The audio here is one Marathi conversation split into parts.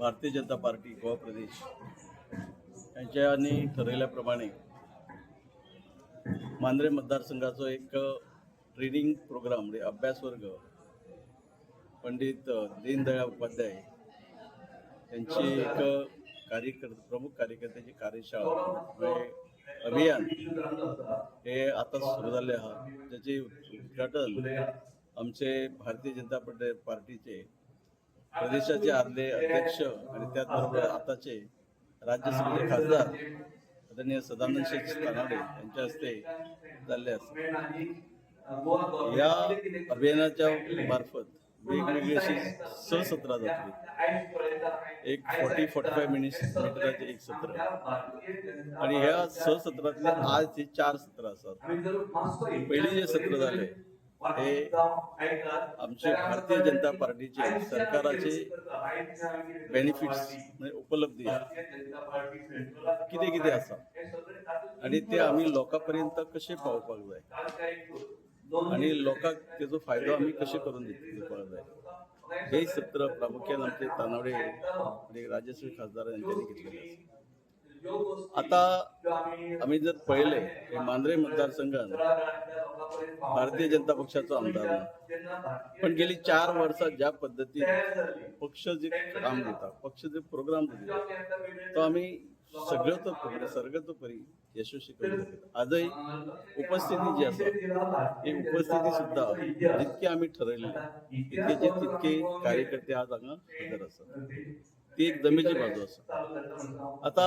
भारतीय जनता पार्टी गोवा प्रदेश यांच्यानी ठरवल्याप्रमाणे मांद्रे मतदारसंघाचा एक ट्रेनिंग प्रोग्राम म्हणजे अभ्यास वर्ग पंडित दीनदयाळ उपाध्याय यांची एक प्रमुख कार्यकर्त्याची कार्यशाळा म्हणजे अभियान हे आता सुरू झाले आहे, त्याचे उद्घाटन आमचे भारतीय जनता पार्टीचे प्रदेशाचे आदले अध्यक्ष आणि त्याचबरोबर आताचे राज्यसभेचे खासदार आदरणीय सदानंद शेठ तानावडे यांच्या हस्ते झाले असते। या अभियानाच्या मार्फत वेगवेगळी अशी सहसत्र जातली, एक 40-45 मिनिटाचे एक सत्र आणि ह्या सहसत्रातले आज ते 4 सत्र असतात। पहिले जे सत्र झाले हे आमचे भारतीय जनता पार्टीचे सरकाराचे बेनिफिट्स म्हणजे उपलब्धी किती किती असतात आणि ते आम्ही लोकांपर्यंत कसे पावपाक जाय आणि लोकांक त्याचा फायदा आम्ही कसे करून दिवपाक जाय हे सत्र प्रामुख्याने आमचे तानावडे आणि राज्यसभा खासदार यांनी घेतलेले आहे। आता आम्ही जर पहिले मांद्रे मतदारसंघात भारतीय जनता पक्षाचा आमदार पण गेली 4 वर्षात ज्या पद्धतीने पक्ष जे काम देतात, पक्ष जे प्रोग्राम देतात तो आम्ही सर्वतोपरी यशस्वी करू शकतो। आजही उपस्थिती जी असतात ही उपस्थिती सुद्धा जितके आम्ही ठरवले तितके कार्यकर्ते आज हांगा हजर असतात, ती एक जमेची बाजू असते। आता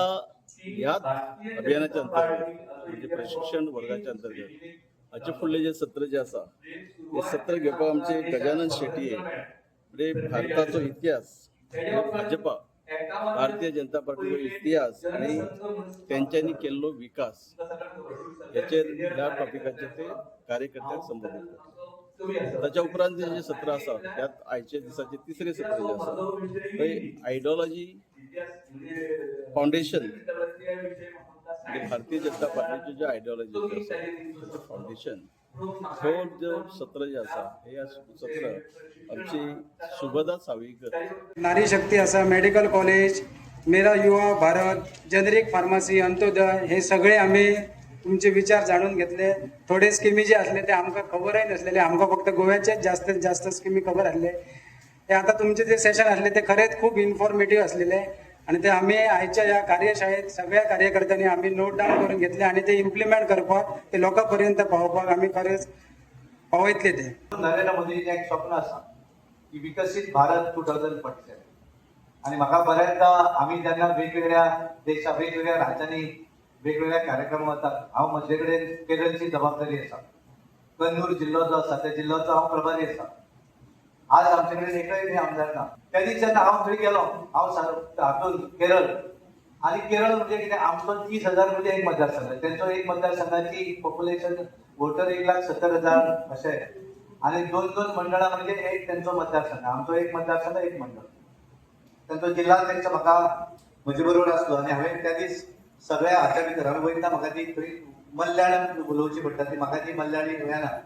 या अभियानाच्या अंतर्गत म्हणजे प्रशिक्षण वर्गाच्या अंतर्गत हाचे फुडले जे सत्र जे आसा ते सत्र घेवपाक आमचे गजानन शेट्टी म्हणजे भारताचो इतिहास भाजपा भारतीय जनता पार्टीचो इतिहास आणि त्यांच्यानी केल्लो विकास याचेर ह्या टॉपिकाचेर ते कार्यकर्त्यांक संबोधित करतात। ताच्या उपरांत जे सत्र आसा त्यात आयचे दिसाचे तिसरे सत्र जे आसा ते आयडियोलॉजी फाउंडेशन म्हणजे भारतीय जनता पार्टीचे जे आयडियोलॉजी आसा फाउंडेशन हो जो सत्र जे आसा हे सत्र आमची शुभदा सावयकर नारी शक्ती आसा, मेडिकल कॉलेज, मेरा युवा भारत, जेनेरिक फार्मसी, अंत्योदय हे सगळे आम्ही तुमचे विचार जाणून घेतले। थोडे स्कीमी जे असले ते आमकां खबरय नसलेले, आमकां फक्त गोव्याचेच जास्तीत जास्त स्कीमी खबर असले। हे आता तुमचे जे सेशन असले ते खरेच खूप इन्फॉर्मेटिव्ह असलेले आणि ते आम्ही आयच्या या कार्यशाळेत सगळ्या कार्यकर्त्यांनी आम्ही नोट डाऊन करून घेतले आणि ते इम्प्लिमेंट करपाक ते लोकांपर्यंत पावपाक आम्ही खरेच पावयतले। ते नरेंद्र मोदींचें एक स्वप्न आसा की विकसित भारत 2047 आणि म्हाका बऱ्याचदा आम्ही जेन्ना वेगवेगळ्या देशां वेगवेगळ्या राज्यांनी वेगवेगळ्या कार्यक्रम वतात, हांव म्हजे कडेन केरळची जबाबदारी आसा, कन्नूर जिल्लो जो आसा त्या जिल्ह्याचो हांव प्रभारी आसा। आज आमचे कडेन एकय न्ही आमदार ना। त्या दीस जेन्ना हांव थंय गेलो हांव हातून केरळ आणि केरळ म्हणजे कितें आमचो 30,000 म्हणजे एक मतदारसंघ, त्यांचो एक मतदारसंघाची पॉप्युलेशन वोटर 1,70,000 अशें आणि 2 मंडळां म्हणजे एक त्यांचो मतदारसंघ, आमचो एक मतदारसंघ एक मंडळ, त्यांचो जिल्हा अध्यक्ष म्हाका म्हजे बरोबर आसलो आणि हांवें त्या दीस सगळ्या हाच्या भितर हांवें वयता म्हाका ती थंय मल्याळम उलोवची पडटा, ती म्हाका ती मल्याळी येना